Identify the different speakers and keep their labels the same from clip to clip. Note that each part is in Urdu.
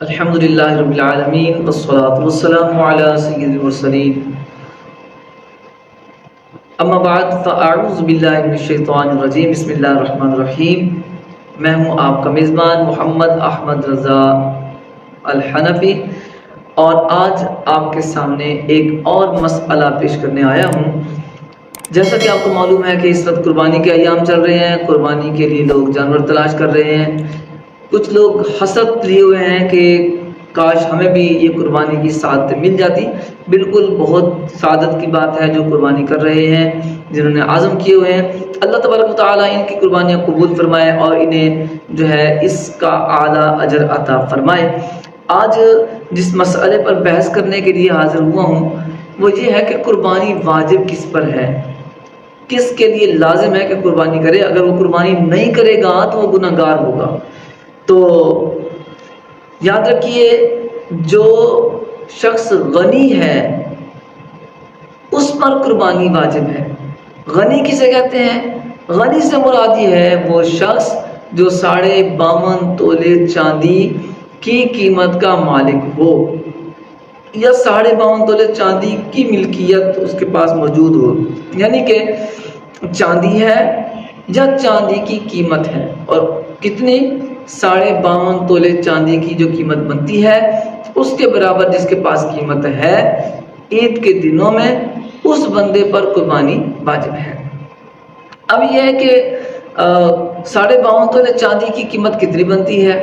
Speaker 1: الحمدللہ رب العالمین والصلاة والسلام علی سید المرسلین اما بعد فاعوذ باللہ من الشیطان الرجیم بسم اللہ الرحمن الرحیم۔ میں ہوں آپ کا میزبان محمد احمد رضا الحنفی، اور آج آپ کے سامنے ایک اور مسئلہ پیش کرنے آیا ہوں۔ جیسا کہ آپ کو معلوم ہے کہ اس وقت قربانی کے ایام چل رہے ہیں، قربانی کے لیے لوگ جانور تلاش کر رہے ہیں۔ کچھ لوگ حسد لیے ہوئے ہیں کہ کاش ہمیں بھی یہ قربانی کی سعادت مل جاتی۔ بالکل بہت سعادت کی بات ہے جو قربانی کر رہے ہیں، جنہوں نے عزم کیے ہوئے ہیں۔ اللہ تبارک و تعالیٰ ان کی قربانیاں قبول فرمائے اور انہیں جو ہے اس کا اعلیٰ اجر عطا فرمائے۔ آج جس مسئلے پر بحث کرنے کے لیے حاضر ہوا ہوں وہ یہ ہے کہ قربانی واجب کس پر ہے، کس کے لیے لازم ہے کہ قربانی کرے۔ اگر وہ قربانی نہیں کرے گا تو وہ گناہ گار ہوگا۔ تو یاد رکھیے، جو شخص غنی ہے اس پر قربانی واجب ہے۔ غنی کسے کہتے ہیں؟ غنی سے مراد یہ ہے وہ شخص جو 52.5 تولے چاندی کی قیمت کا مالک ہو، یا 52.5 تولے چاندی کی ملکیت اس کے پاس موجود ہو، یعنی کہ چاندی ہے یا چاندی کی قیمت ہے، اور کتنی 52.5 تولے چاندی کی جو قیمت بنتی ہے اس کے برابر جس کے پاس قیمت ہے، عید کے دنوں میں اس بندے پر قربانی واجب ہے۔ اب یہ ہے کہ 52.5 تولے چاندی کی قیمت کتنی بنتی ہے؟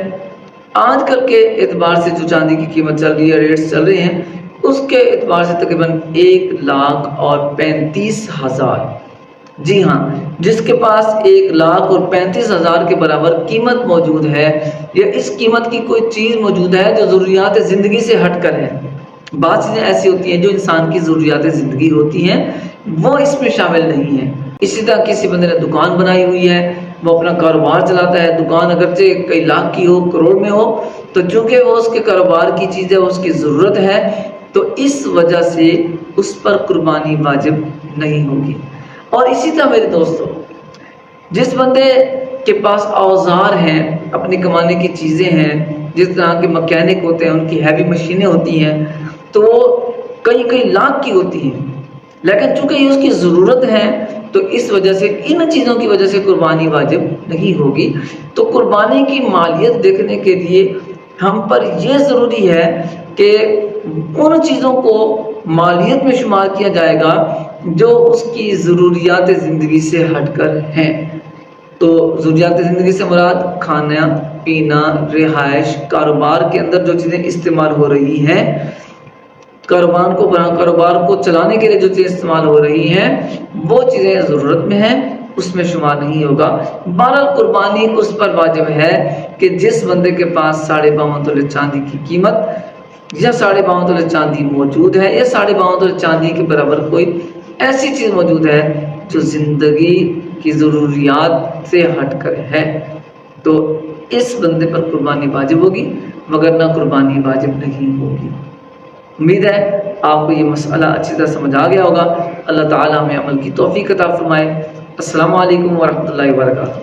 Speaker 1: آج کل کے اعتبار سے جو چاندی کی قیمت چل رہی ہے، ریٹس چل رہے ہیں، اس کے اعتبار سے تقریباً 1,35,000۔ جی ہاں، جس کے پاس 1,35,000 کے برابر قیمت موجود ہے، یا اس قیمت کی کوئی چیز موجود ہے جو ضروریات زندگی سے ہٹ کر ہے۔ بعض چیزیں ایسی ہوتی ہیں جو انسان کی ضروریات زندگی ہوتی ہیں، وہ اس میں شامل نہیں ہیں۔ اسی طرح کسی بندے نے دکان بنائی ہوئی ہے، وہ اپنا کاروبار چلاتا ہے، دکان اگرچہ کئی لاکھ کی ہو، کروڑ میں ہو، تو چونکہ وہ اس کے کاروبار کی چیز ہے، اس کی ضرورت ہے، تو اس وجہ سے اس پر قربانی واجب نہیں ہوگی۔ اور اسی طرح میرے دوستو، جس بندے کے پاس اوزار ہیں، اپنی کمانے کی چیزیں ہیں، جس طرح کے مکینک ہوتے ہیں، ان کی ہیوی مشینیں ہوتی ہیں، تو وہ کئی لاکھ کی ہوتی ہیں، لیکن چونکہ یہ اس کی ضرورت ہے تو اس وجہ سے ان چیزوں کی وجہ سے قربانی واجب نہیں ہوگی۔ تو قربانی کی مالیت دیکھنے کے لیے ہم پر یہ ضروری ہے کہ ان چیزوں کو مالیت میں شمار کیا جائے گا جو اس کی ضروریات زندگی سے ہٹ کر ہیں۔ تو ضروریات زندگی سے مراد کھانا پینا، رہائش، کاروبار کے اندر جو چیزیں استعمال ہو رہی ہیں، کاروبار کو چلانے کے لیے جو چیزیں استعمال ہو رہی ہیں، وہ چیزیں ضرورت میں ہیں، اس میں شمار نہیں ہوگا۔ بہرحال قربانی اس پر واجب ہے کہ جس بندے کے پاس 52.5 تولے چاندی کی قیمت، یا 52.5 تولے چاندی موجود ہے، یا 52.5 تولے چاندی کے برابر کوئی ایسی چیز موجود ہے جو زندگی کی ضروریات سے ہٹ کر ہے، تو اس بندے پر قربانی واجب ہوگی، مگر نہ قربانی واجب نہیں ہوگی۔ امید ہے آپ کو یہ مسئلہ اچھی طرح سمجھ آ گیا ہوگا۔ اللہ تعالیٰ ہمیں عمل کی توفیق عطا فرمائے۔ السلام علیکم ورحمۃ اللہ وبرکاتہ۔